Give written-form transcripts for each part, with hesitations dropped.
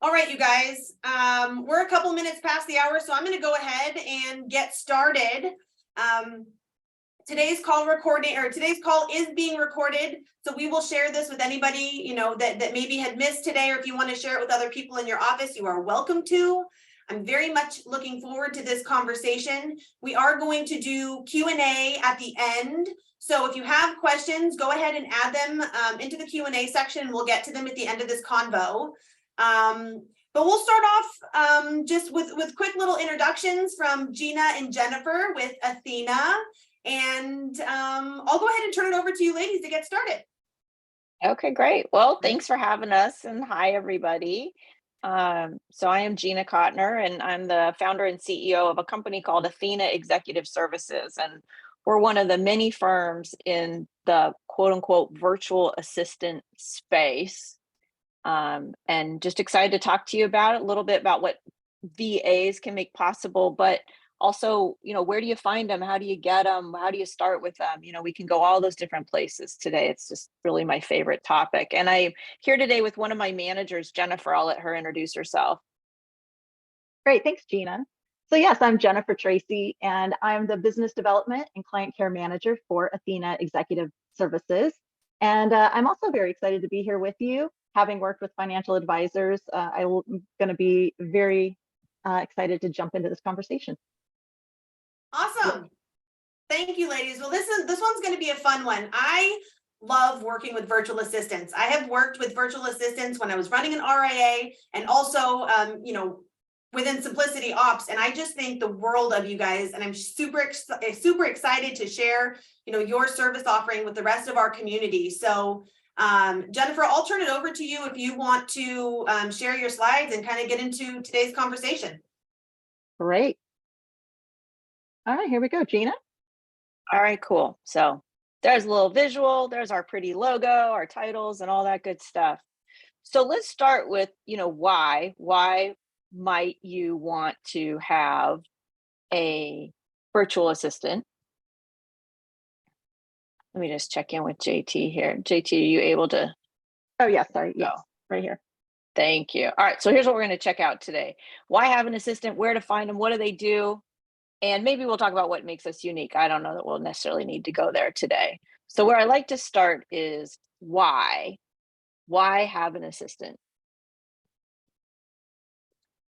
All right, you guys, we're a couple minutes past the hour, so I'm going to go ahead and get started. Today's call is being recorded, so we will share this with anybody that maybe had missed today, or if you want to share it with other people in your office, you are welcome to. I'm very much looking forward to this conversation. We are going to do Q&A at the end. So if you have questions, go ahead and add them into the Q&A section. We'll get to them at the end of this convo. But we'll start off just with quick little introductions from Gina and Jennifer with Athena. And I'll go ahead and turn it over to you ladies to get started. Okay, great. Well, thanks for having us, and hi, everybody. So I am Gina Kottner, and I'm the founder and CEO of a company called Athena Executive Services. And we're one of the many firms in the quote unquote virtual assistant space. And just excited to talk to you about it, a little bit about what VAs can make possible, but also, where do you find them? How do you get them? How do you start with them? We can go all those different places today. It's just really my favorite topic. And I'm here today with one of my managers, Jennifer. I'll let her introduce herself. Great, thanks, Gina. So yes, I'm Jennifer Tracy, and I'm the Business Development and Client Care Manager for Athena Executive Services. And I'm also very excited to be here with you. Having worked with financial advisors, I'm going to be very excited to jump into this conversation. Awesome. Thank you, ladies. Well, this one's going to be a fun one. I love working with virtual assistants. I have worked with virtual assistants when I was running an RIA, and also, within Simplicity Ops. And I just think the world of you guys, and I'm super excited to share, your service offering with the rest of our community. So, Jennifer, I'll turn it over to you if you want to share your slides and kind of get into today's conversation. Great. All right, here we go, Gina. All right, cool. So there's a little visual, there's our pretty logo, our titles, and all that good stuff. So let's start with, why might you want to have a virtual assistant? Let me just check in with JT here. JT, are you able to? Oh, yeah, sorry. Yeah, right here. Thank you. All right, so here's what we're going to check out today. Why have an assistant? Where to find them? What do they do? And maybe we'll talk about what makes us unique. I don't know that we'll necessarily need to go there today. So where I like to start is why? Why have an assistant?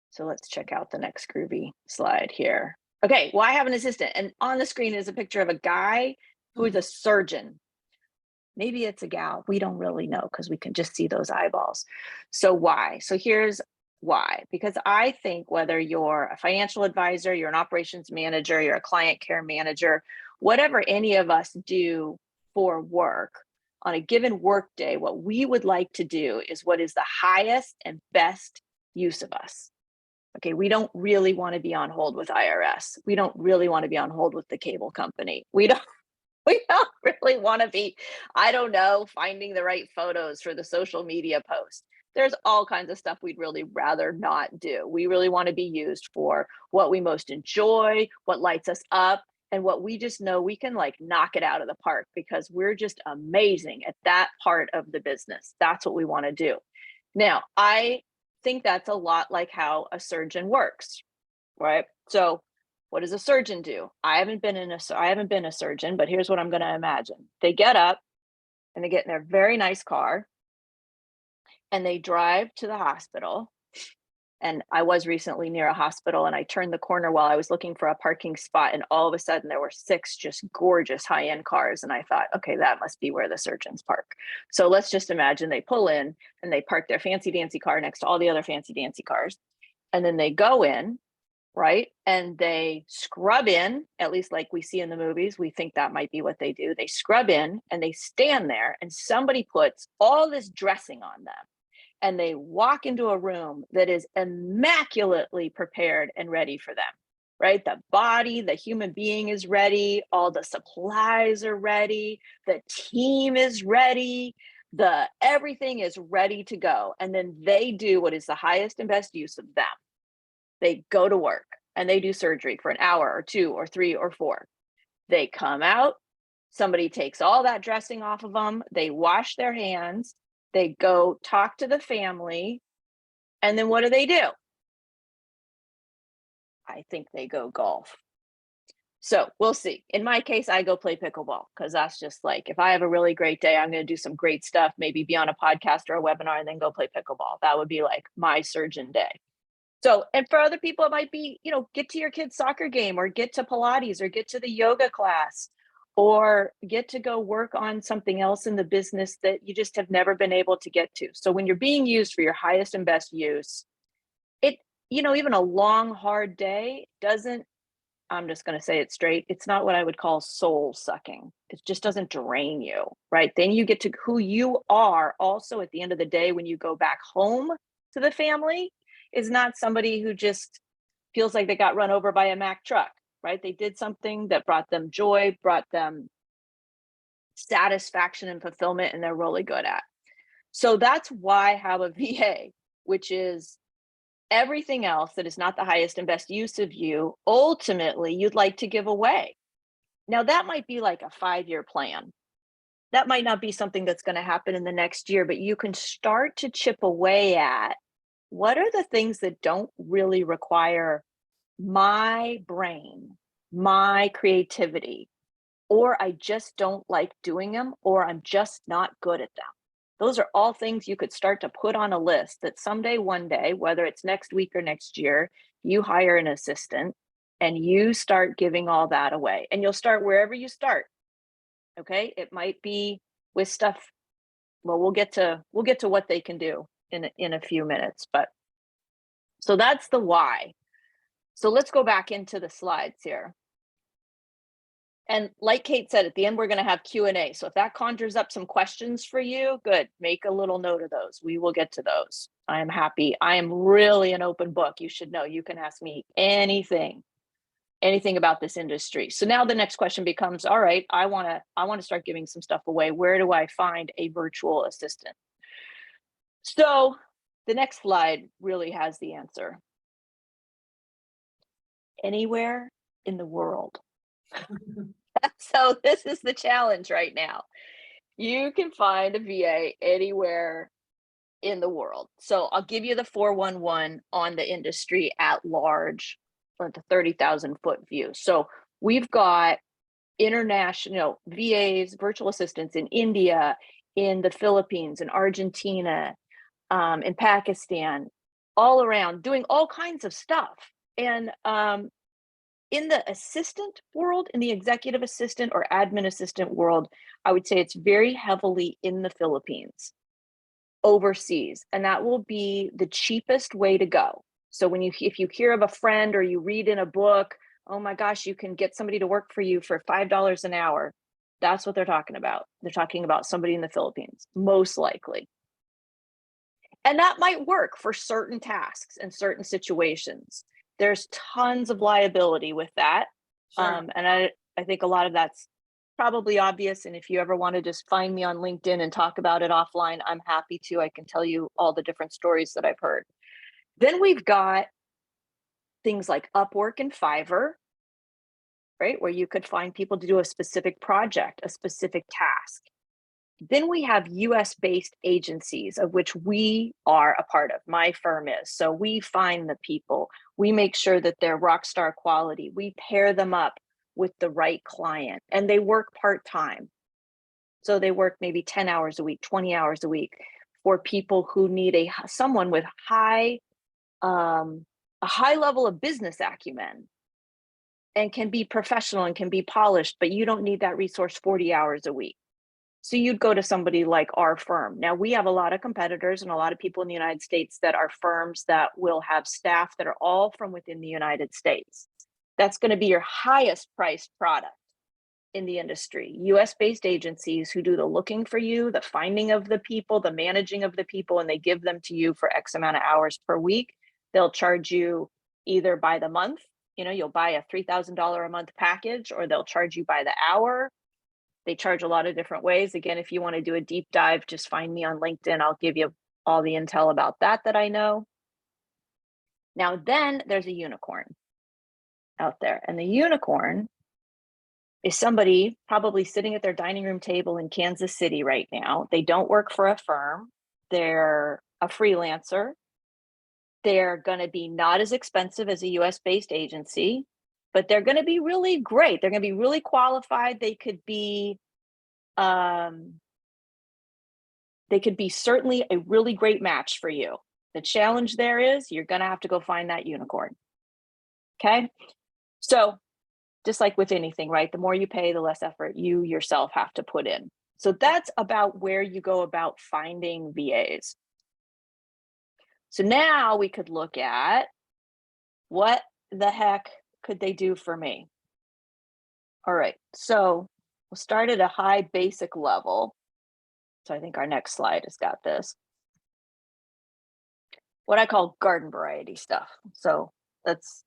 So let's check out the next groovy slide here. Okay, why have an assistant? And on the screen is a picture of a guy who is a surgeon. Maybe it's a gal. We don't really know because we can just see those eyeballs. So why? So here's why. Because I think whether you're a financial advisor, you're an operations manager, you're a client care manager, whatever any of us do for work on a given work day, what we would like to do is what is the highest and best use of us. Okay, we don't really want to be on hold with IRS. We don't really want to be on hold with the cable company. We don't really want to be, I don't know, finding the right photos for the social media post. There's all kinds of stuff we'd really rather not do. We really want to be used for what we most enjoy, what lights us up, and what we just know we can knock it out of the park because we're just amazing at that part of the business. That's what we want to do. Now, I think that's a lot like how a surgeon works, right? So what does a surgeon do? I haven't been a surgeon, but here's what I'm going to imagine. They get up and they get in their very nice car and they drive to the hospital. And I was recently near a hospital and I turned the corner while I was looking for a parking spot. And all of a sudden there were 6 just gorgeous high-end cars. And I thought, okay, that must be where the surgeons park. So let's just imagine they pull in and they park their fancy dancy car next to all the other fancy dancy cars. And then they go in, right? And they scrub in, at least like we see in the movies. We think that might be what they do. They scrub in and they stand there and somebody puts all this dressing on them. And they walk into a room that is immaculately prepared and ready for them, right? The body, the human being is ready. All the supplies are ready. The team is ready. Everything is ready to go. And then they do what is the highest and best use of them. They go to work and they do surgery for an hour or 2 or 3 or 4. They come out, somebody takes all that dressing off of them. They wash their hands. They go talk to the family And then what do? I think they go golf. So we'll see. In my case, I go play pickleball because that's just like, if I have a really great day, I'm going to do some great stuff, maybe be on a podcast or a webinar and then go play pickleball. That would be like my surgeon day. So, and for other people, it might be, get to your kid's soccer game or get to Pilates or get to the yoga class or get to go work on something else in the business that you just have never been able to get to. So when you're being used for your highest and best use, even a long, hard day doesn't, I'm just going to say it straight, it's not what I would call soul sucking. It just doesn't drain you, right? Then you get to who you are also at the end of the day when you go back home to the family is not somebody who just feels like they got run over by a Mack truck, right? They did something that brought them joy, brought them satisfaction and fulfillment, and they're really good at. So that's why I have a VA, which is everything else that is not the highest and best use of you, ultimately you'd like to give away. Now that might be like a 5-year plan. That might not be something that's going to happen in the next year, but you can start to chip away at what are the things that don't really require my brain, my creativity, or I just don't like doing them, or I'm just not good at them. Those are all things you could start to put on a list that someday, one day, whether it's next week or next year, you hire an assistant and you start giving all that away. And you'll start wherever you start. Okay. It might be with stuff. Well, we'll get to what they can do in a few minutes. But so that's the why. So let's go back into the slides here. And like Kate said, at the end, we're going to have Q&A. So if that conjures up some questions for you, good. Make a little note of those. We will get to those. I am happy. I am really an open book. You should know you can ask me anything about this industry. So now the next question becomes, all right, I want to start giving some stuff away. Where do I find a virtual assistant? So the next slide really has the answer. Anywhere in the world. So this is the challenge right now. You can find a VA anywhere in the world. So I'll give you the 411 on the industry at large, or the 30,000 foot view. So we've got international VAs, virtual assistants in India, in the Philippines, in Argentina, in Pakistan, all around doing all kinds of stuff. And in the assistant world, in the executive assistant or admin assistant world, I would say it's very heavily in the Philippines, overseas, and that will be the cheapest way to go. So if you hear of a friend or you read in a book, oh my gosh, you can get somebody to work for you for $5 an hour. That's what they're talking about. They're talking about somebody in the Philippines, most likely. And that might work for certain tasks and certain situations. There's tons of liability with that. Sure. And I think a lot of that's probably obvious. And if you ever want to just find me on LinkedIn and talk about it offline, I'm happy to. I can tell you all the different stories that I've heard. Then we've got things like Upwork and Fiverr, right? Where you could find people to do a specific project, a specific task. Then we have US-based agencies, of which we are a part of. My firm is. So we find the people. We make sure that they're rock star quality. We pair them up with the right client, and they work part-time. So they work maybe 10 hours a week, 20 hours a week for people who need someone with a high level of business acumen and can be professional and can be polished, but you don't need that resource 40 hours a week. So you'd go to somebody like our firm. Now we have a lot of competitors and a lot of people in the United States that are firms that will have staff that are all from within the United States. That's going to be your highest priced product in the industry. US-based agencies who do the looking for you, the finding of the people, the managing of the people, and they give them to you for X amount of hours per week. They'll charge you either by the month, you'll buy a $3,000 a month package, or they'll charge you by the hour. They charge a lot of different ways. Again, if you want to do a deep dive, just find me on LinkedIn. I'll give you all the intel about that I know. Now, then there's a unicorn out there. And the unicorn is somebody probably sitting at their dining room table in Kansas City right now. They don't work for a firm. They're a freelancer. they're going to be not as expensive as a US based agency, but they're going to be really great. They're going to be really qualified. They could be certainly a really great match for you. The challenge there is you're going to have to go find that unicorn. Okay. So just like with anything, right? The more you pay, the less effort you yourself have to put in. So that's about where you go about finding VAs. So now we could look at what the heck could they do for me? All right, so we'll start at a high basic level. So I think our next slide has got this. What I call garden variety stuff. So that's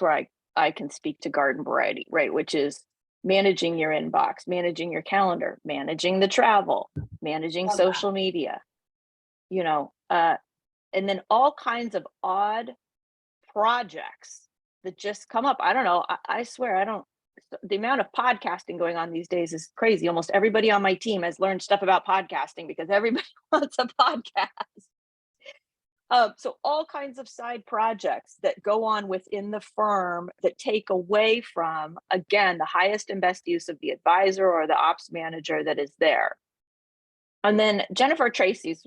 where I can speak to garden variety, right? Which is managing your inbox, managing your calendar, managing the travel, managing social media, you know, and then all kinds of odd projects that just come up. I don't know. I swear, the amount of podcasting going on these days is crazy. Almost everybody on my team has learned stuff about podcasting because everybody wants a podcast. So all kinds of side projects that go on within the firm that take away from, again, the highest and best use of the advisor or the ops manager that is there. And then Jennifer Tracy's,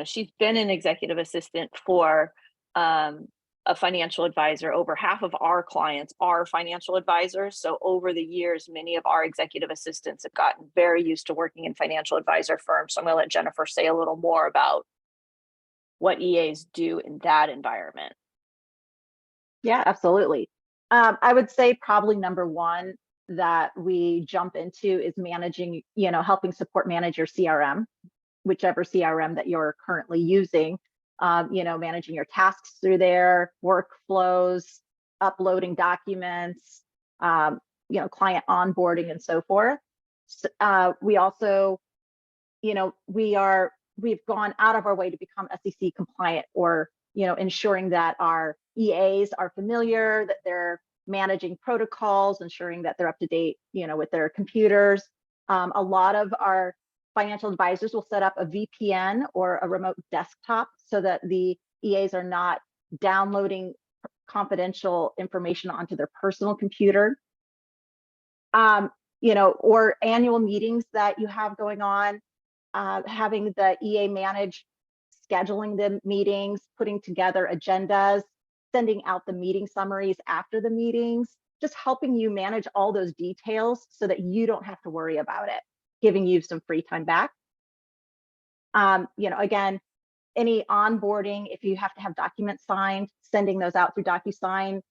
she's been an executive assistant for a financial advisor. Over half of our clients are financial advisors. So over the years, many of our executive assistants have gotten very used to working in financial advisor firms. So I'm going to let Jennifer say a little more about what EAs do in that environment. Yeah, absolutely. I would say probably number one that we jump into is managing, helping support manage your CRM, whichever CRM that you're currently using, managing your tasks through there, workflows, uploading documents, client onboarding and so forth. We also, we've gone out of our way to become SEC compliant, or, ensuring that our EAs are familiar, that they're managing protocols, ensuring that they're up to date, with their computers. A lot of our financial advisors will set up a VPN or a remote desktop so that the EAs are not downloading confidential information onto their personal computer. Or annual meetings that you have going on, having the EA manage scheduling the meetings, putting together agendas, sending out the meeting summaries after the meetings, just helping you manage all those details so that you don't have to worry about it, giving you some free time back. Again, any onboarding, if you have to have documents signed, sending those out through DocuSign,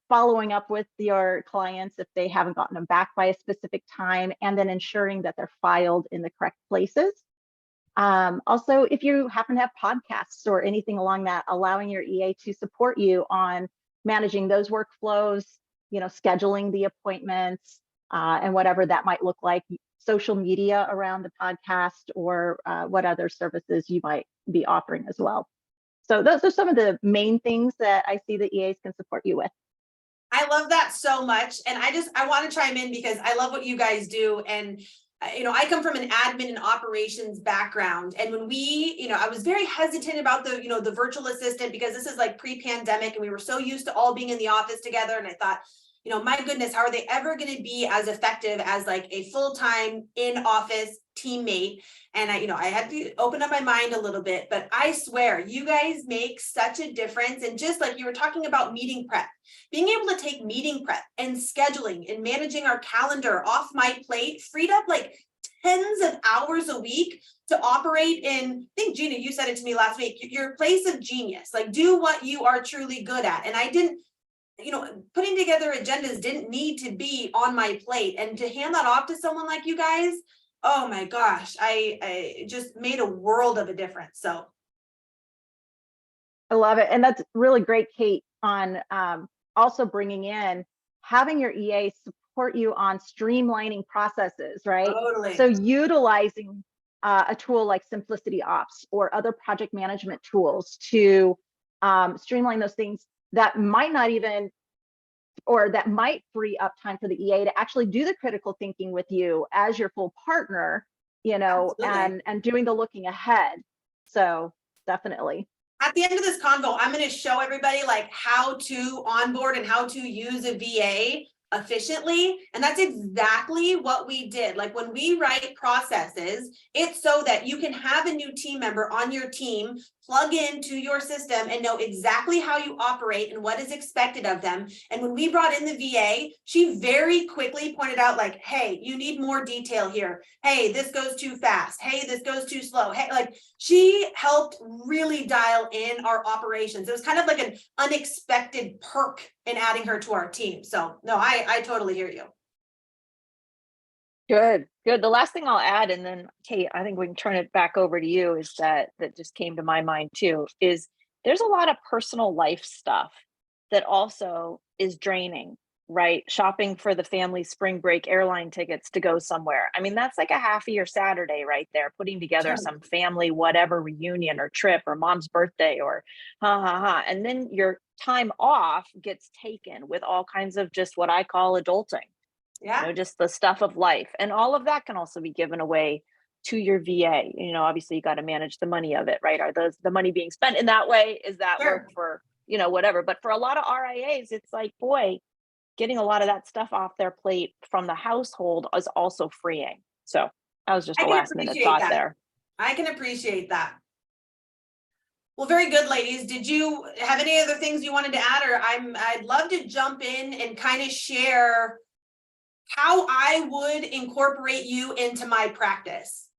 following up with your clients if they haven't gotten them back by a specific time, and then ensuring that they're filed in the correct places. Also, if you happen to have podcasts or anything along that, allowing your EA to support you on managing those workflows, scheduling the appointments, and whatever that might look like, social media around the podcast, or what other services you might be offering as well. So those are some of the main things that I see that EAs can support you with. I love that so much. And I want to chime in because I love what you guys do. And I come from an admin and operations background. And when I was very hesitant about the virtual assistant, because this is like pre-pandemic and we were so used to all being in the office together. And I thought, my goodness, how are they ever going to be as effective as like a full-time in-office teammate? And I had to open up my mind a little bit, but I swear you guys make such a difference. And just like you were talking about meeting prep, being able to take meeting prep and scheduling and managing our calendar off my plate freed up like tens of hours a week to operate in, I think, Gina, you said it to me last week, your place of genius, like do what you are truly good at. And I didn't, putting together agendas didn't need to be on my plate, and to hand that off to someone like you guys, oh my gosh, I just made a world of a difference. So I love it. And that's really great, Kate, on also bringing in having your EA support you on streamlining processes, right? Totally. So utilizing a tool like Simplicity Ops or other project management tools to streamline those things that might not even, or that might free up time for the EA to actually do the critical thinking with you as your full partner, and doing the looking ahead. So definitely. At the end of this convo, I'm going to show everybody like how to onboard and how to use a VA efficiently. And that's exactly what we did. Like when we write processes, it's so that you can have a new team member on your team, plug into your system and know exactly how you operate and what is expected of them. And when we brought in the VA, she very quickly pointed out like, hey, you need more detail here. Hey, this goes too fast. Hey, this goes too slow. Hey, like she helped really dial in our operations. It was kind of like an unexpected perk in adding her to our team. So no, I totally hear you. Good, good. The last thing I'll add, and then Kate, I think we can turn it back over to you, is that just came to my mind too, is there's a lot of personal life stuff that also is draining, right? Shopping for the family spring break airline tickets to go somewhere. I mean, that's like a half of your Saturday right there, putting together Sure. some family, whatever reunion or trip or mom's birthday or And then your time off gets taken with all kinds of just what I call adulting. Yeah. Just the stuff of life. And all of that can also be given away to your VA. Obviously you got to manage the money of it, right? Are the money being spent in that way? Is that Sure. work for, whatever. But for a lot of RIAs, it's like, boy, getting a lot of that stuff off their plate from the household is also freeing. So that was just a last minute thought there. I can appreciate that. Well, very good, ladies. Did you have any other things you wanted to add, or I'd love to jump in and kind of share how I would incorporate you into my practice.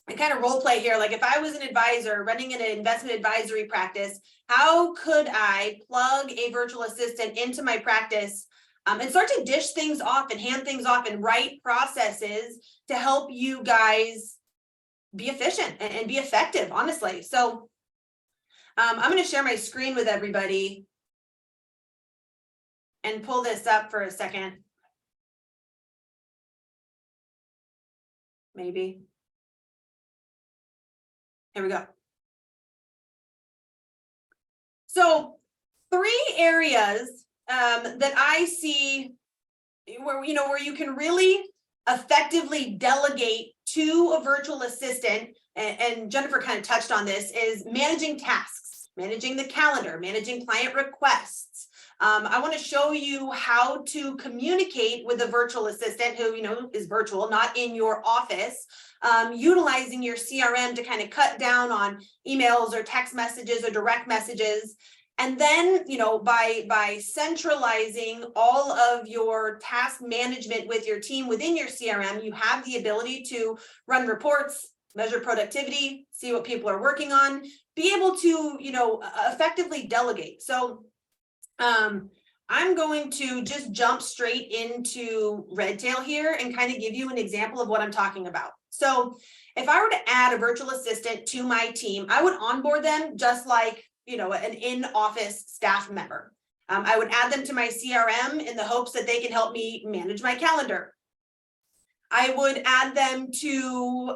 And kind of role play here. Like if I was an advisor running an investment advisory practice, how could I plug a virtual assistant into my practice and start to dish things off and hand things off and write processes to help you guys be efficient and be effective, honestly. So I'm going to share my screen with everybody and pull this up for a second. Maybe. Here we go. So 3 areas that I see where you can really effectively delegate to a virtual assistant, and Jennifer kind of touched on this, is managing tasks, managing the calendar, managing client requests. I want to show you how to communicate with a virtual assistant who, is virtual, not in your office, utilizing your CRM to kind of cut down on emails or text messages or direct messages. And then, by centralizing all of your task management with your team within your CRM, you have the ability to run reports, measure productivity, see what people are working on, be able to, effectively delegate. So I'm going to just jump straight into Redtail here and kind of give you an example of what I'm talking about. So if I were to add a virtual assistant to my team, I would onboard them just like, an in-office staff member. I would add them to my CRM in the hopes that they can help me manage my calendar. I would add them to,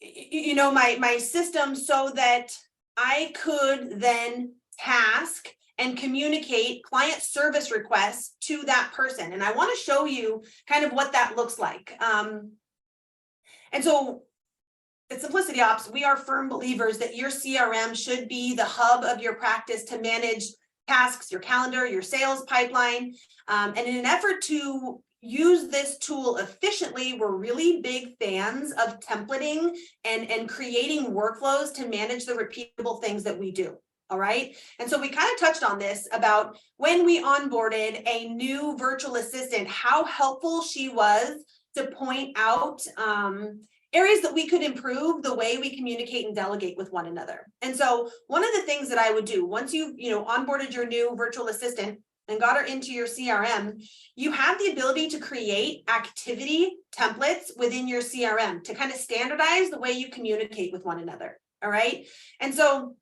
my system so that I could then task and communicate client service requests to that person. And I want to show you kind of what that looks like. And so at Simplicity Ops, we are firm believers that your CRM should be the hub of your practice to manage tasks, your calendar, your sales pipeline. And in an effort to use this tool efficiently, we're really big fans of templating and creating workflows to manage the repeatable things that we do. All right. And so we kind of touched on this about when we onboarded a new virtual assistant, how helpful she was to point out areas that we could improve the way we communicate and delegate with one another. And so one of the things that I would do once you've onboarded your new virtual assistant and got her into your CRM, you have the ability to create activity templates within your CRM to kind of standardize the way you communicate with one another. All right. And so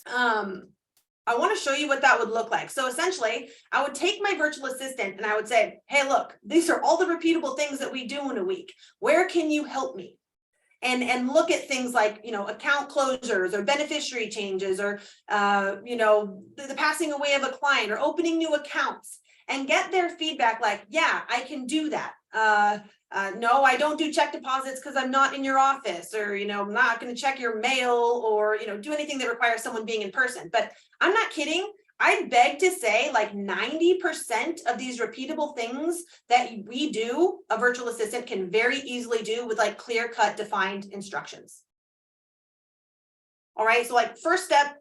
I want to show you what that would look like. So essentially, I would take my virtual assistant and I would say, hey, look, these are all the repeatable things that we do in a week. Where can you help me? And look at things like, account closures or beneficiary changes or, the passing away of a client or opening new accounts, and get their feedback like, yeah, I can do that. no, I don't do check deposits because I'm not in your office, or, I'm not going to check your mail, or, do anything that requires someone being in person. But I'm not kidding. I beg to say like 90% of these repeatable things that we do, a virtual assistant can very easily do with like clear-cut defined instructions. All right, so like first step,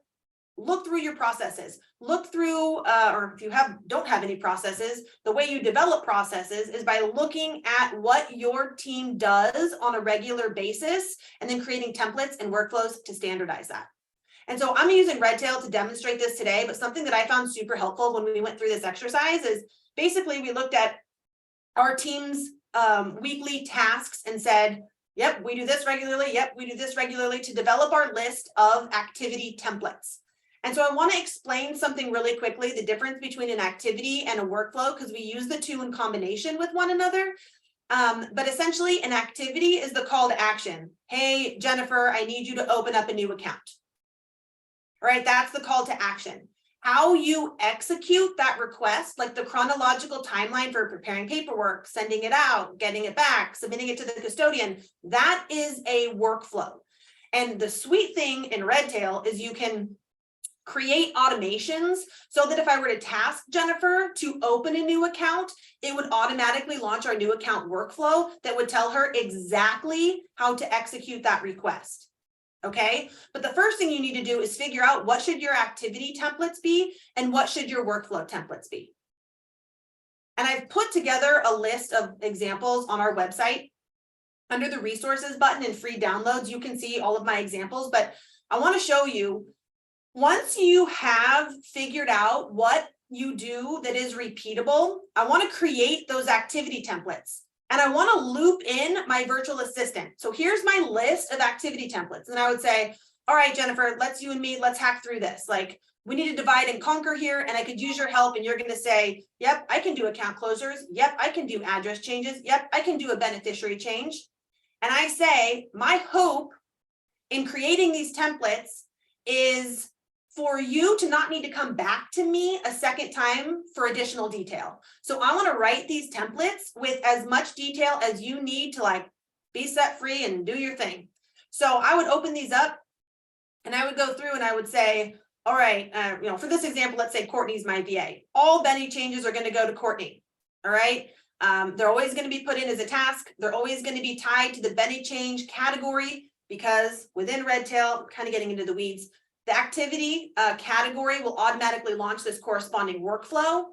look through your processes. Look through, or if you don't have any processes, the way you develop processes is by looking at what your team does on a regular basis and then creating templates and workflows to standardize that. And so I'm using Redtail to demonstrate this today, but something that I found super helpful when we went through this exercise is basically we looked at our team's weekly tasks and said, yep, we do this regularly. Yep, we do this regularly, to develop our list of activity templates. And so I want to explain something really quickly, the difference between an activity and a workflow, because we use the two in combination with one another. But essentially an activity is the call to action. Hey, Jennifer, I need you to open up a new account. All right, that's the call to action. How you execute that request, like the chronological timeline for preparing paperwork, sending it out, getting it back, submitting it to the custodian, that is a workflow. And the sweet thing in Redtail is you can create automations so that if I were to task Jennifer to open a new account, it would automatically launch our new account workflow that would tell her exactly how to execute that request. Okay, but the first thing you need to do is figure out what should your activity templates be and what should your workflow templates be. And I've put together a list of examples on our website. Under the resources button and free downloads, you can see all of my examples, but I want to show you, once you have figured out what you do that is repeatable, I want to create those activity templates. And I want to loop in my virtual assistant. So here's my list of activity templates. And I would say, all right, Jennifer, you and me, let's hack through this. Like, we need to divide and conquer here, and I could use your help. And you're going to say, yep, I can do account closures. Yep, I can do address changes. Yep, I can do a beneficiary change. And I say, my hope in creating these templates is for you to not need to come back to me a second time for additional detail. So I want to write these templates with as much detail as you need to like be set free and do your thing. So I would open these up and I would go through and I would say, all right, for this example, let's say Courtney's my VA. All Benny changes are going to go to Courtney. All right. They're always going to be put in as a task. They're always going to be tied to the Benny change category, because within Redtail, kind of getting into the weeds, the activity category will automatically launch this corresponding workflow.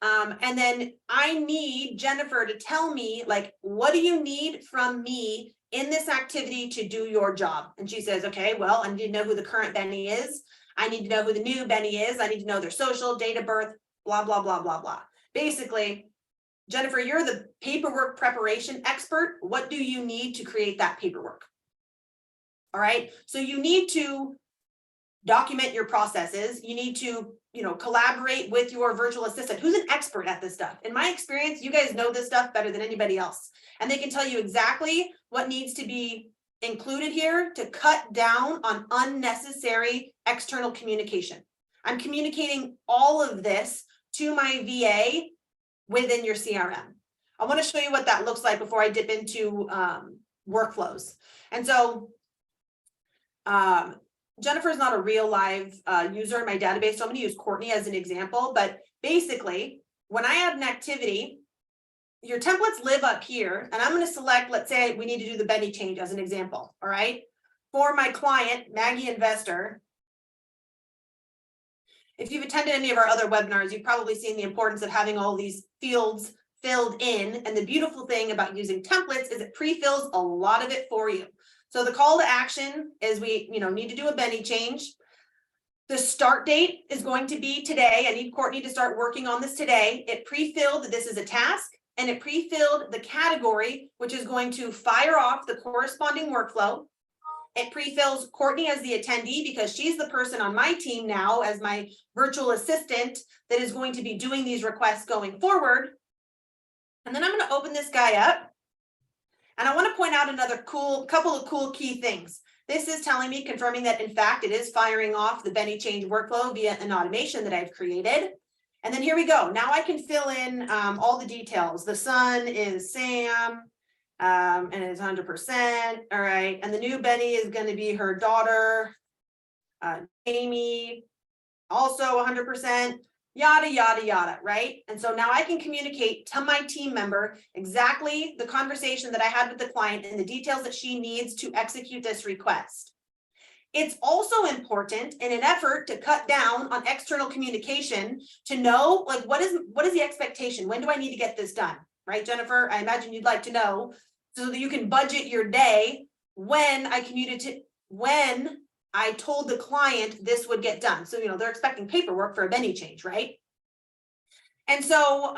And then I need Jennifer to tell me, like, what do you need from me in this activity to do your job? And she says, okay, well, I need to know who the current Benny is. I need to know who the new Benny is. I need to know their social, date of birth, blah, blah, blah, blah, blah. Basically, Jennifer, you're the paperwork preparation expert. What do you need to create that paperwork? All right, so you need to document your processes. You need to, collaborate with your virtual assistant, who's an expert at this stuff. In my experience, you guys know this stuff better than anybody else. And they can tell you exactly what needs to be included here to cut down on unnecessary external communication. I'm communicating all of this to my VA within your CRM. I want to show you what that looks like before I dip into workflows. And so, Jennifer is not a real live user in my database, so I'm going to use Courtney as an example. But basically, when I add an activity, your templates live up here, and I'm going to select, let's say we need to do the Benny change as an example. All right. For my client, Maggie Investor, if you've attended any of our other webinars, you've probably seen the importance of having all these fields filled in. And the beautiful thing about using templates is it pre-fills a lot of it for you. So the call to action is we, need to do a Benny change. The start date is going to be today. I need Courtney to start working on this today. It pre-filled that this is a task, and it pre-filled the category, which is going to fire off the corresponding workflow. It pre-fills Courtney as the attendee because she's the person on my team now as my virtual assistant that is going to be doing these requests going forward. And then I'm going to open this guy up. And I want to point out another couple of cool key things. This is telling me, confirming that in fact, it is firing off the Benny change workflow via an automation that I've created. And then here we go. Now I can fill in all the details. The son is Sam, and it's 100%. All right. And the new Benny is going to be her daughter, Amy, also 100%. Yada, yada, yada, right? And so now I can communicate to my team member exactly the conversation that I had with the client and the details that she needs to execute this request. It's also important in an effort to cut down on external communication to know, like, what is the expectation? When do I need to get this done? Right, Jennifer? I imagine you'd like to know so that you can budget your day when I told the client this would get done. So, they're expecting paperwork for a Benny change, right? And so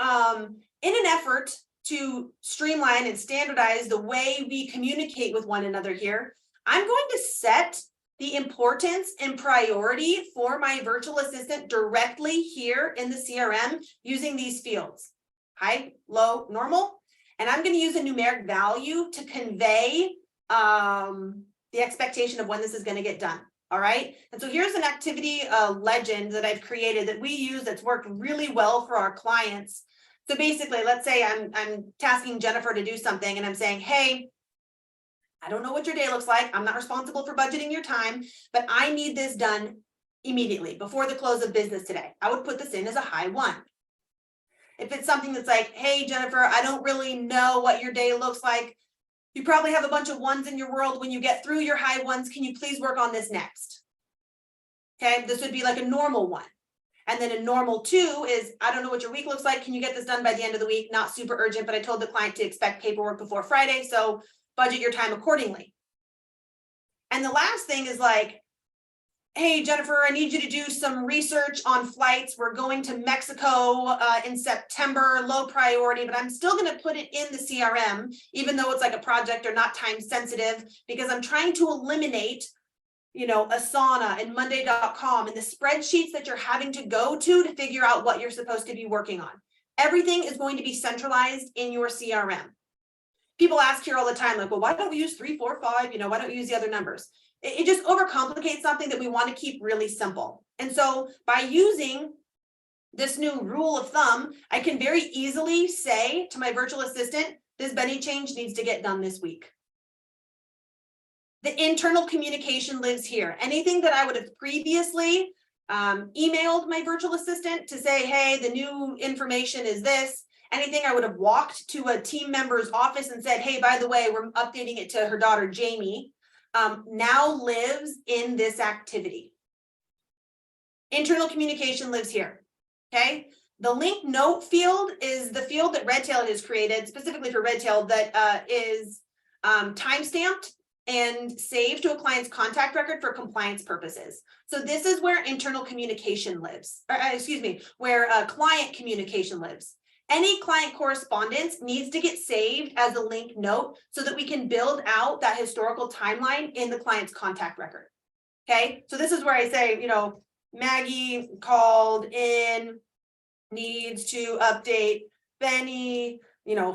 in an effort to streamline and standardize the way we communicate with one another here, I'm going to set the importance and priority for my virtual assistant directly here in the CRM using these fields: high, low, normal. And I'm going to use a numeric value to convey the expectation of when this is going to get done. All right. And so here's an activity legend that I've created that we use that's worked really well for our clients. So basically, let's say I'm tasking Jennifer to do something and I'm saying, hey, I don't know what your day looks like. I'm not responsible for budgeting your time, but I need this done immediately before the close of business today. I would put this in as a high 1. If it's something that's like, hey, Jennifer, I don't really know what your day looks like. You probably have a bunch of 1s in your world. When you get through your high 1s, can you please work on this next? Okay, this would be like a normal 1. And then a normal 2 is, I don't know what your week looks like. Can you get this done by the end of the week? Not super urgent, but I told the client to expect paperwork before Friday, so budget your time accordingly. And the last thing is like, hey, Jennifer, I need you to do some research on flights. We're going to Mexico in September, low priority, but I'm still going to put it in the CRM, even though it's like a project or not time sensitive, because I'm trying to eliminate, Asana and Monday.com and the spreadsheets that you're having to go to figure out what you're supposed to be working on. Everything is going to be centralized in your CRM. People ask here all the time, like, well, why don't we use 3, 4, 5? Why don't we use the other numbers? It just overcomplicates something that we want to keep really simple. And so by using this new rule of thumb, I can very easily say to my virtual assistant, this Benny change needs to get done this week. The internal communication lives here. Anything that I would have previously emailed my virtual assistant to say, hey, the new information is this. Anything I would have walked to a team member's office and said, hey, by the way, we're updating it to her daughter, Jamie, now lives in this activity. Internal communication lives here, okay? The link note field is the field that Redtail has created, specifically for Redtail, that is time-stamped and saved to a client's contact record for compliance purposes. So this is where internal communication lives, or where client communication lives. Any client correspondence needs to get saved as a link note so that we can build out that historical timeline in the client's contact record. Okay, so this is where I say, Maggie called in, needs to update Benny,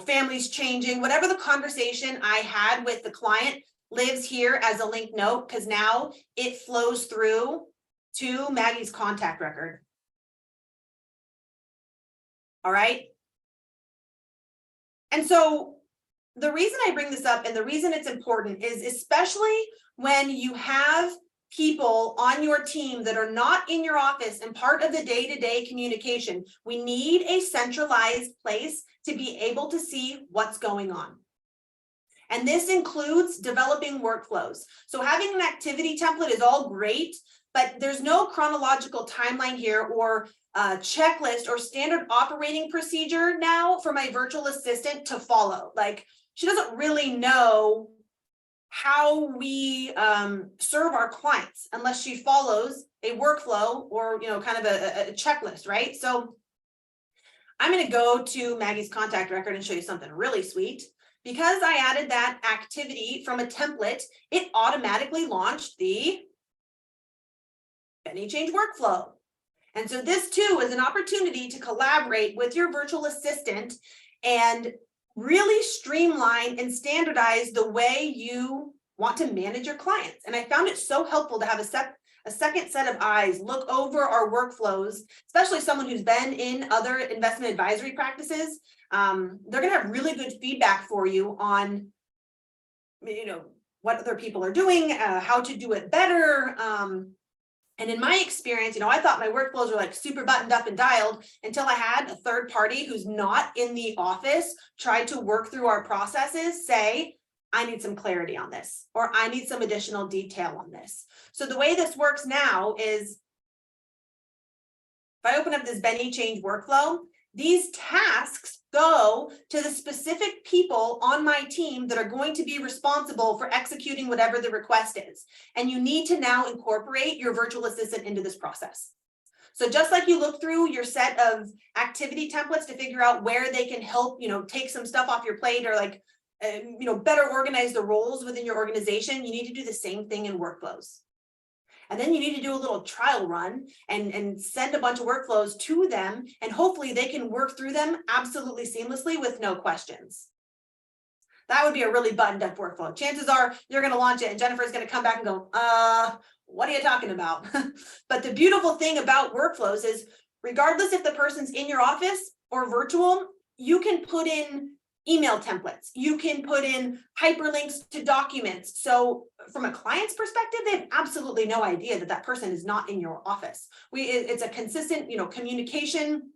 family's changing, whatever the conversation I had with the client lives here as a link note, because now it flows through to Maggie's contact record. All right. And so the reason I bring this up and the reason it's important is especially when you have people on your team that are not in your office and part of the day-to-day communication, we need a centralized place to be able to see what's going on. And this includes developing workflows. So having an activity template is all great, but there's no chronological timeline here or checklist or standard operating procedure now for my virtual assistant to follow. Like, she doesn't really know how we serve our clients unless she follows a workflow or kind of a checklist, right? So I'm going to go to Maggie's contact record and show you something really sweet. Because I added that activity from a template, it automatically launched the Benny change workflow. And so this too is an opportunity to collaborate with your virtual assistant and really streamline and standardize the way you want to manage your clients. And I found it so helpful to have a second set of eyes, look over our workflows, especially someone who's been in other investment advisory practices. They're going to have really good feedback for you on, what other people are doing, how to do it better. And in my experience, I thought my workflows were like super buttoned up and dialed until I had a third party who's not in the office try to work through our processes, say, I need some clarity on this, or I need some additional detail on this. So the way this works now is, if I open up this Benny change workflow, these tasks go to the specific people on my team that are going to be responsible for executing whatever the request is. And you need to now incorporate your virtual assistant into this process. So just like you look through your set of activity templates to figure out where they can help, take some stuff off your plate, or like, better organize the roles within your organization, you need to do the same thing in workflows. And then you need to do a little trial run and send a bunch of workflows to them, and hopefully they can work through them absolutely seamlessly with no questions. That would be a really buttoned up workflow. Chances are you're going to launch it and Jennifer's going to come back and go, what are you talking about? But the beautiful thing about workflows is, regardless if the person's in your office or virtual, you can put in email templates, you can put in hyperlinks to documents. So from a client's perspective, they have absolutely no idea that that person is not in your office. It's a consistent, communication.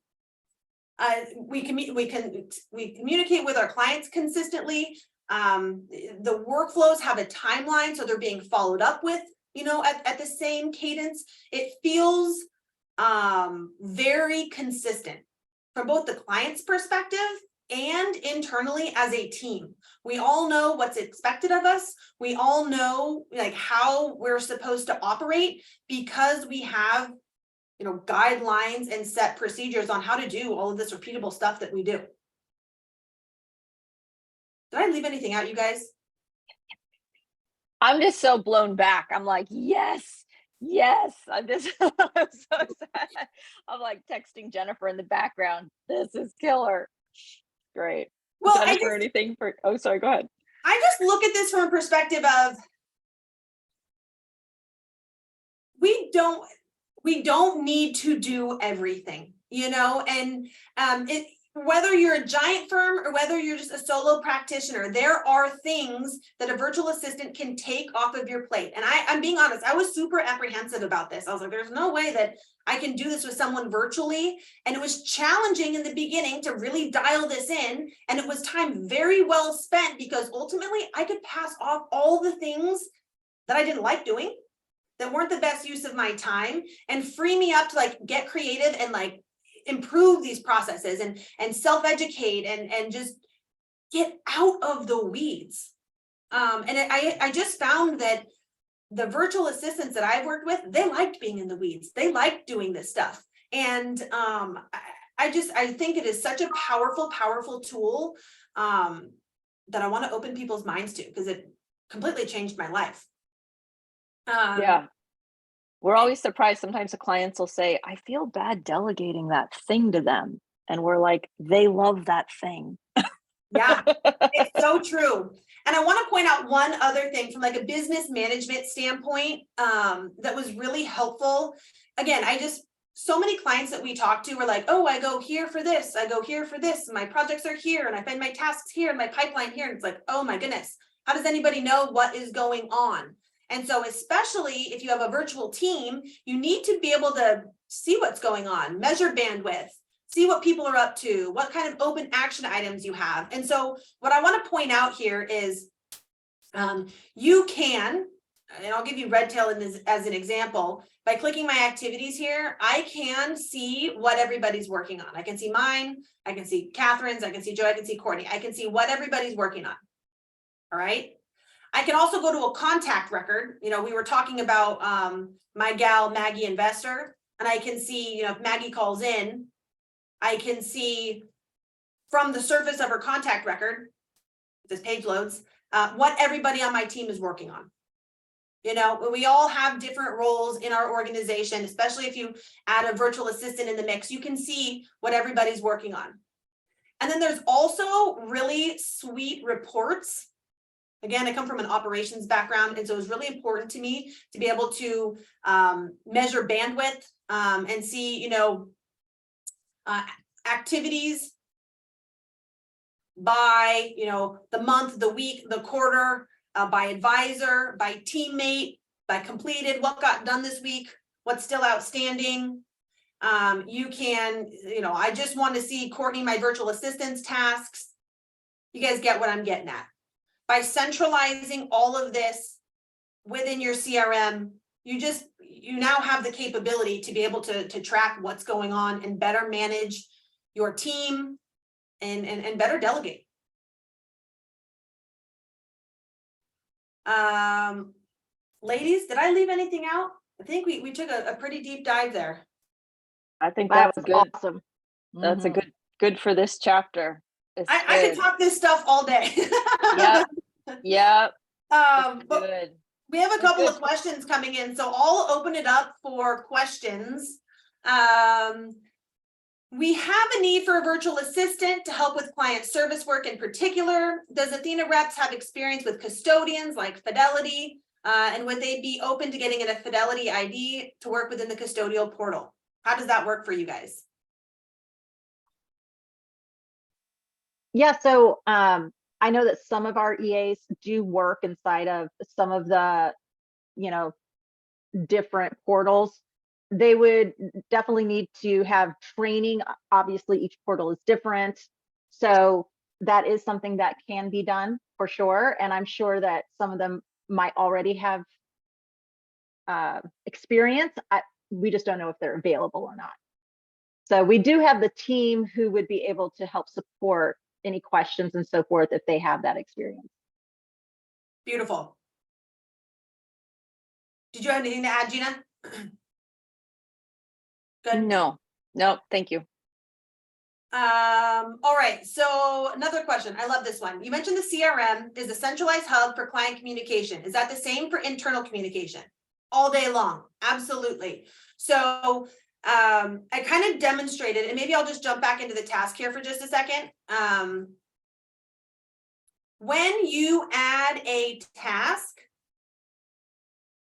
We communicate with our clients consistently. The workflows have a timeline, so they're being followed up with, at the same cadence. It feels very consistent from both the client's perspective and internally as a team. We all know what's expected of us. We all know how we're supposed to operate, because we have, guidelines and set procedures on how to do all of this repeatable stuff that we do. Did I leave anything out, you guys? I'm just so blown back. I'm like, yes. I'm so sad. I'm like texting Jennifer in the background. This is killer. Great. Well, Jennifer, anything for, oh, sorry, go ahead. I just look at this from a perspective of, we don't need to do everything, and whether you're a giant firm or whether you're just a solo practitioner, there are things that a virtual assistant can take off of your plate. And I'm being honest, I was super apprehensive about this. I was like, there's no way that I can do this with someone virtually. And it was challenging in the beginning to really dial this in. And it was time very well spent, because ultimately I could pass off all the things that I didn't like doing, that weren't the best use of my time, and free me up to get creative and improve these processes and self-educate and just get out of the weeds. I just found that the virtual assistants that I've worked with, they liked being in the weeds. They liked doing this stuff. And I think it is such a powerful tool that I want to open people's minds to, because it completely changed my life. Yeah. We're always surprised. Sometimes the clients will say, I feel bad delegating that thing to them. And we're like, they love that thing. Yeah, it's so true. And I want to point out one other thing from a business management standpoint that was really helpful. Again, so many clients that we talk to were like, oh, I go here for this, I go here for this, my projects are here, and I find my tasks here and my pipeline here. And it's like, oh my goodness, how does anybody know what is going on? And so especially if you have a virtual team, you need to be able to see what's going on, measure bandwidth, see what people are up to, what kind of open action items you have. And so what I want to point out here is you can, and I'll give you Redtail in this as an example, by clicking my activities here, I can see what everybody's working on. I can see mine, I can see Catherine's, I can see Joe, I can see Courtney, I can see what everybody's working on. All right. I can also go to a contact record. We were talking about my gal, Maggie Investor, and I can see, if Maggie calls in, I can see from the surface of her contact record, if this page loads, what everybody on my team is working on. We all have different roles in our organization, especially if you add a virtual assistant in the mix, you can see what everybody's working on. And then there's also really sweet reports Again, I come from an operations background, and so it was really important to me to be able to measure bandwidth and see, you know, activities by, you know, the month, the week, the quarter, by advisor, by teammate, by completed, what got done this week, what's still outstanding. You can, you know, I just want to see Courtney, my virtual assistant's tasks. You guys get what I'm getting at. By centralizing all of this within your CRM, you now have the capability to be able to track what's going on and better manage your team and better delegate. Ladies, did I leave anything out? I think we took a pretty deep dive there. I think that was good. Awesome. That's a good for this chapter. I could talk this stuff all day. Yep. But Good. we have a couple of questions coming in, so I'll open it up for questions. We have a need for a virtual assistant to help with client service work in particular. Does Athena reps have experience with custodians like Fidelity? And would they be open to getting in a Fidelity ID to work within the custodial portal? How does that work for you guys? Yeah, so I know that some of our EAs do work inside of some of the, you know, different portals. They would definitely need to have training. Obviously, each portal is different. So that is something that can be done for sure. And I'm sure that some of them might already have experience. We just don't know if they're available or not. So we do have the team who would be able to help support any questions and so forth if they have that experience. Beautiful. Did you have anything to add, Gina? Good. No, thank you. All right, so another question. I love this one. You mentioned the CRM is a centralized hub for client communication. Is that the same for internal communication? All day long, absolutely. So I kind of demonstrated, and maybe I'll just jump back into the task here for just a second. When you add a task,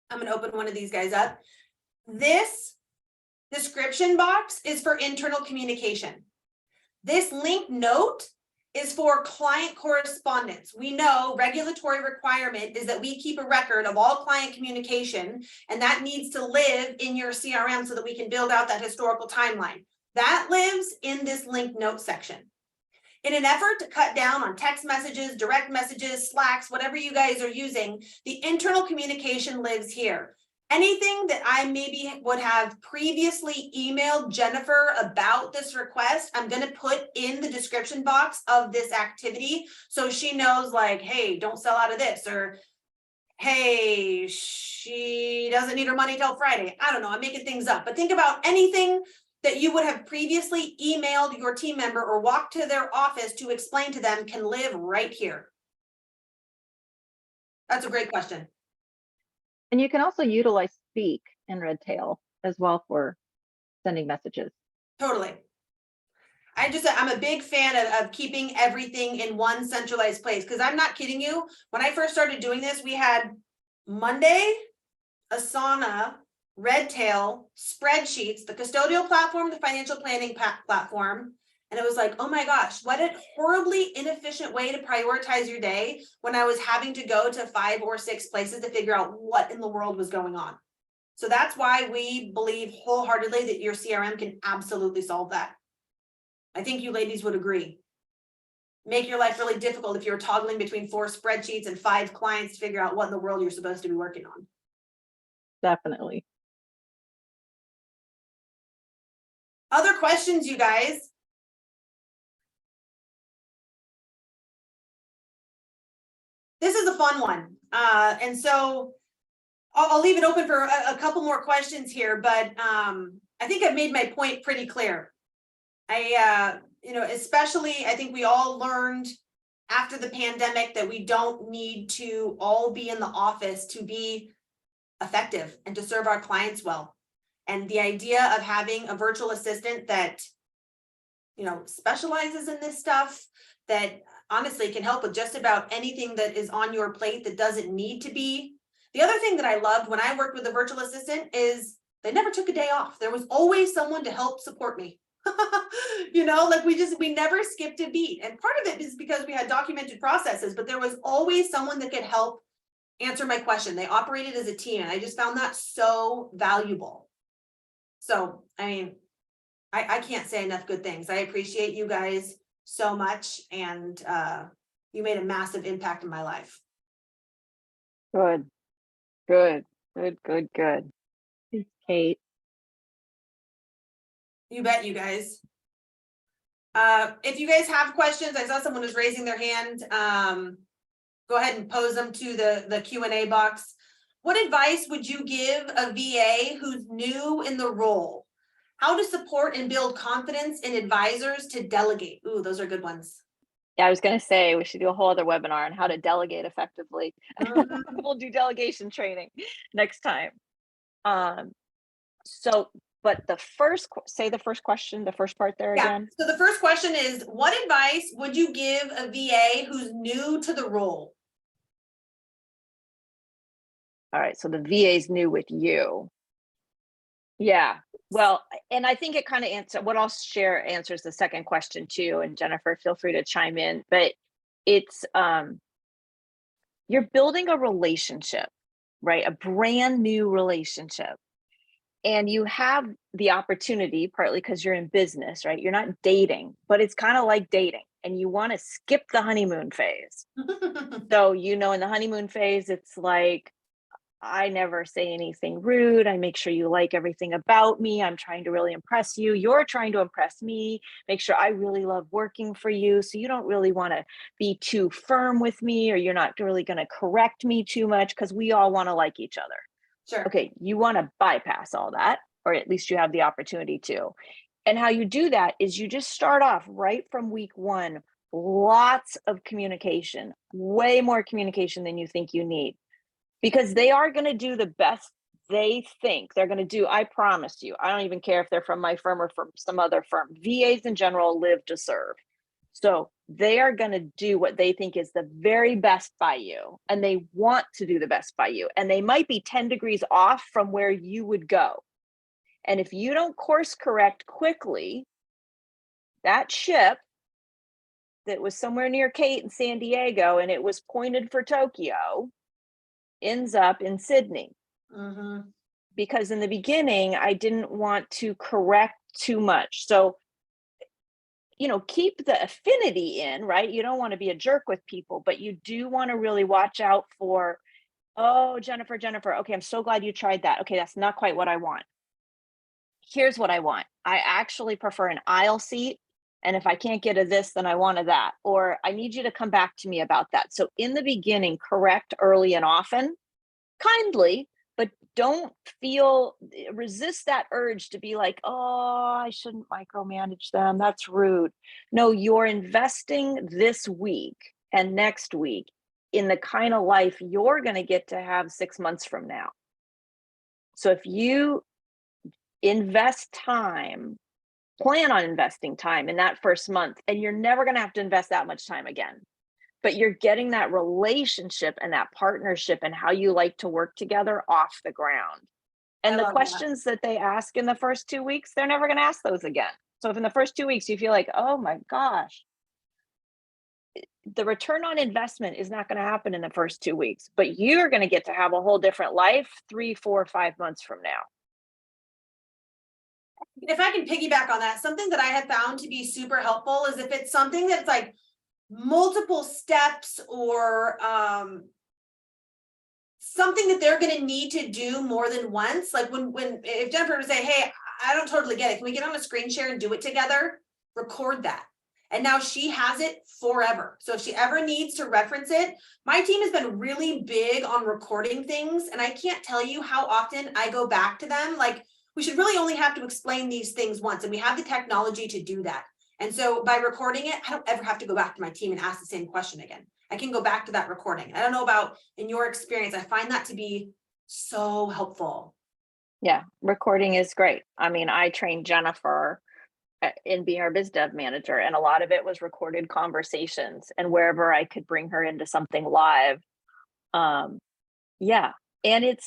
I'm going to open one of these guys up. This description box is for internal communication. This link note is for client correspondence. We know regulatory requirement is that we keep a record of all client communication, and that needs to live in your CRM so that we can build out that historical timeline. That lives in this link note section. In an effort to cut down on text messages, direct messages, Slacks, whatever you guys are using, the internal communication lives here. Anything that I maybe would have previously emailed Jennifer about this request, I'm going to put in the description box of this activity so she knows, like, hey, don't sell out of this, or hey, she doesn't need her money till Friday. I don't know, I'm making things up, but think about anything that you would have previously emailed your team member or walked to their office to explain to them can live right here. That's a great question. And you can also utilize Speak in Redtail as well for sending messages. Totally. I'm a big fan of keeping everything in one centralized place, because I'm not kidding you. When I first started doing this, we had Monday, Asana, Redtail, spreadsheets, the custodial platform, the financial planning platform. And it was like, oh my gosh, what a horribly inefficient way to prioritize your day when I was having to go to 5 or 6 places to figure out what in the world was going on. So that's why we believe wholeheartedly that your CRM can absolutely solve that. I think you ladies would agree. Make your life really difficult if you're toggling between 4 spreadsheets and 5 clients to figure out what in the world you're supposed to be working on. Definitely. Other questions, you guys? This is a fun one. And so I'll leave it open for a couple more questions here, but I think I've made my point pretty clear. Especially I think we all learned after the pandemic that we don't need to all be in the office to be effective and to serve our clients well. And the idea of having a virtual assistant that, specializes in this stuff, that honestly can help with just about anything that is on your plate that doesn't need to be. The other thing that I loved when I worked with a virtual assistant is they never took a day off. There was always someone to help support me. Like we never skipped a beat. And part of it is because we had documented processes, but there was always someone that could help answer my question. They operated as a team, and I just found that so valuable. So, I mean, I can't say enough good things. I appreciate you guys so much, and you made a massive impact in my life. Good, good, good, good, good. Thanks, Kate. You bet, you guys. If you guys have questions, I saw someone was raising their hand. Go ahead and pose them to the Q&A box. What advice would you give a VA who's new in the role? How to support and build confidence in advisors to delegate? Ooh, those are good ones. Yeah, I was going to say we should do a whole other webinar on how to delegate effectively. We'll do delegation training next time. But the first, say the first question, the first part there again. So the first question is, what advice would you give a VA who's new to the role? All right, so the VA's new with you. Yeah, well, and I think it kind of what I'll share answers the second question too. And Jennifer, feel free to chime in, but it's, you're building a relationship, right? A brand new relationship. And you have the opportunity, partly because you're in business, right? You're not dating, but it's kind of like dating, and you want to skip the honeymoon phase. So, in the honeymoon phase, it's like, I never say anything rude. I make sure you like everything about me. I'm trying to really impress you. You're trying to impress me. Make sure I really love working for you. So you don't really want to be too firm with me, or you're not really going to correct me too much, because we all want to like each other. Sure. Okay, you want to bypass all that, or at least you have the opportunity to. And how you do that is you just start off right from week one, lots of communication, way more communication than you think you need, because they are going to do the best they think they're going to do. I promise you. I don't even care if they're from my firm or from some other firm. VAs in general live to serve. So they are going to do what they think is the very best by you, and they want to do the best by you. And they might be 10 degrees off from where you would go. And if you don't course correct quickly, that ship that was somewhere near Kate in San Diego and it was pointed for Tokyo ends up in Sydney. Mm-hmm. Because in the beginning, I didn't want to correct too much. So keep the affinity in, right? You don't want to be a jerk with people, but you do want to really watch out for, oh, Jennifer, okay, I'm so glad you tried that. Okay, that's not quite what I want. Here's what I want. I actually prefer an aisle seat. And if I can't get a this, then I want a that. Or I need you to come back to me about that. So in the beginning, correct early and often, kindly, but don't resist that urge to be like, oh, I shouldn't micromanage them. That's rude. No, you're investing this week and next week in the kind of life you're going to get to have 6 months from now. So if you invest time, plan on investing time in that first month, and you're never going to have to invest that much time again. But you're getting that relationship and that partnership and how you like to work together off the ground. And the questions that they ask in the first 2 weeks, they're never going to ask those again. So if in the first 2 weeks you feel like, oh my gosh, the return on investment is not going to happen in the first 2 weeks, but you're going to get to have a whole different life 3, 4, 5 months from now. If I can piggyback on that, something that I have found to be super helpful is if it's something that's like multiple steps or something that they're going to need to do more than once. Like if Jennifer would say, hey, I don't totally get it. Can we get on a screen share and do it together? Record that. And now she has it forever. So if she ever needs to reference it, my team has been really big on recording things. And I can't tell you how often I go back to them. Like, we should really only have to explain these things once. And we have the technology to do that. And so by recording it, I don't ever have to go back to my team and ask the same question again. I can go back to that recording. I don't know about in your experience. I find that to be so helpful. Yeah, recording is great. I mean, I trained Jennifer in being our biz dev manager, and a lot of it was recorded conversations, and wherever I could bring her into something live. Yeah. And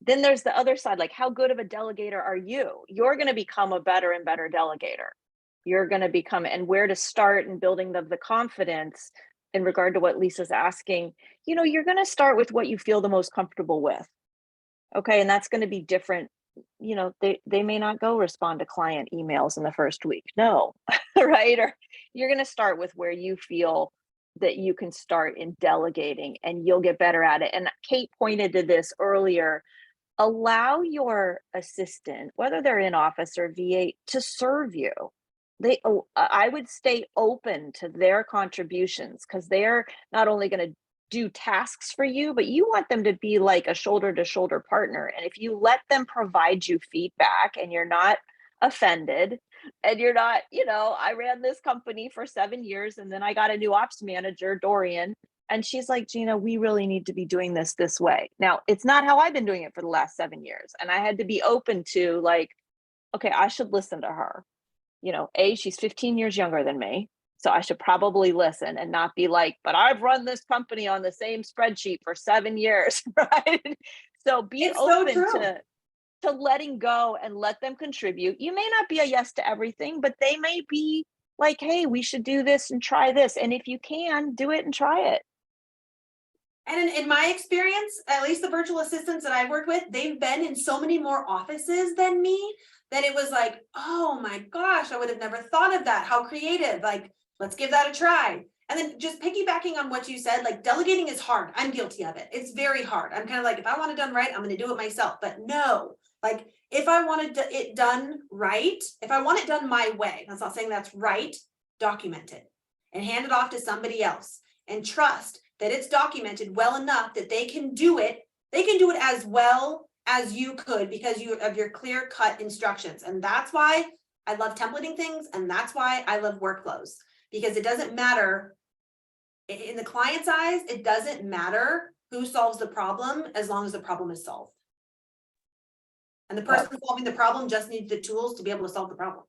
then there's the other side, like, how good of a delegator are you? You're going to become a better and better delegator. You're going to become, and where to start in building the confidence in regard to what Lisa's asking, you're going to start with what you feel the most comfortable with. Okay. And that's going to be different. They may not go respond to client emails in the first week. No, right? Or you're going to start with where you feel that you can start in delegating, and you'll get better at it. And Kate pointed to this earlier. Allow your assistant, whether they're in office or VA, to serve you. I would stay open to their contributions, because they're not only going to do tasks for you, but you want them to be like a shoulder to shoulder partner. And if you let them provide you feedback and you're not offended, and you're not, I ran this company for 7 years, and then I got a new ops manager, Dorian, and she's like, Gina, we really need to be doing this way. Now, it's not how I've been doing it for the last 7 years. And I had to be open to, like, okay, I should listen to her. She's 15 years younger than me. So I should probably listen and not be like, but I've run this company on the same spreadsheet for 7 years, right? So be open to letting go and let them contribute. You may not be a yes to everything, but they may be like, hey, we should do this and try this. And if you can, do it and try it. And in my experience, at least the virtual assistants that I've worked with, they've been in so many more offices than me that it was like, oh my gosh, I would have never thought of that. How creative. Like, let's give that a try. And then just piggybacking on what you said, like, delegating is hard. I'm guilty of it. It's very hard. I'm kind of like, if I want it done right, I'm going to do it myself. But no, like, if I wanted it done right, if I want it done my way, that's not saying that's right, document it and hand it off to somebody else, and trust that it's documented well enough that they can do it. They can do it as well as you could, because you have your clear cut instructions. And that's why I love templating things. And that's why I love workflows, because it doesn't matter in the client's eyes. It doesn't matter who solves the problem, as long as the problem is solved. And the person solving the problem just needs the tools to be able to solve the problem.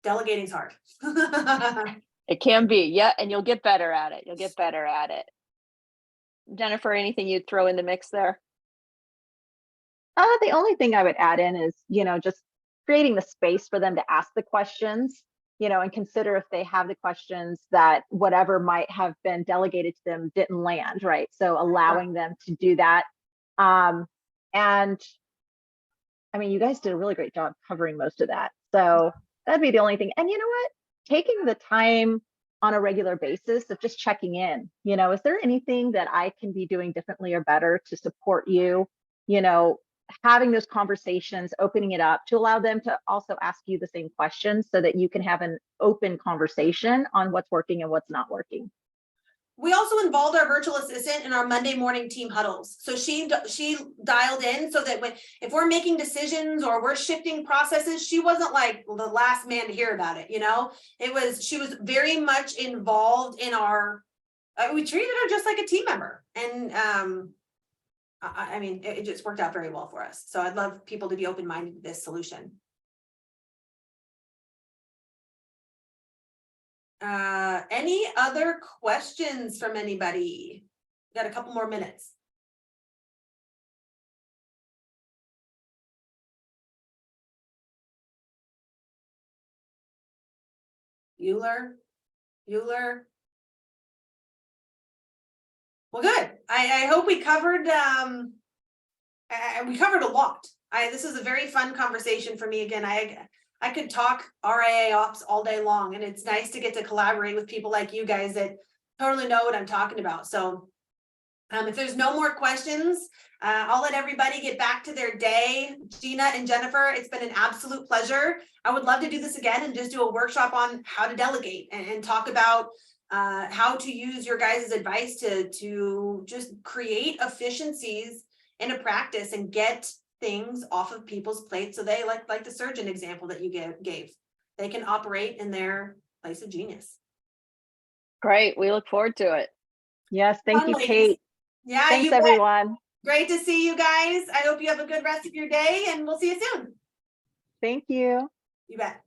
Delegating's hard. It can be, yeah, and you'll get better at it. You'll get better at it. Jennifer, anything you'd throw in the mix there? The only thing I would add in is, just creating the space for them to ask the questions, and consider if they have the questions that whatever might have been delegated to them didn't land, right? So allowing them to do that. And I mean, you guys did a really great job covering most of that. So that'd be the only thing. And you know what? Taking the time on a regular basis of just checking in, is there anything that I can be doing differently or better to support you? Having those conversations, opening it up to allow them to also ask you the same questions, so that you can have an open conversation on what's working and what's not working. We also involved our virtual assistant in our Monday morning team huddles. So she dialed in, so that if we're making decisions or we're shifting processes, she wasn't like the last man to hear about it. She was very much involved in our, we treated her just like a team member. And I mean, it just worked out very well for us. So I'd love people to be open-minded to this solution. Any other questions from anybody? Got a couple more minutes. Euler. Well, good. I hope we covered a lot. This is a very fun conversation for me. Again, I could talk RIA ops all day long, and it's nice to get to collaborate with people like you guys that totally know what I'm talking about. So if there's no more questions, I'll let everybody get back to their day. Gina and Jennifer, it's been an absolute pleasure. I would love to do this again and just do a workshop on how to delegate and talk about how to use your guys' advice to just create efficiencies in a practice and get things off of people's plates, so they like the surgeon example that you gave, they can operate in their place of genius. Great. We look forward to it. Yes. Thank you, ladies. Kate. Yeah. Thanks, everyone. Great to see you guys. I hope you have a good rest of your day, and we'll see you soon. Thank you. You bet.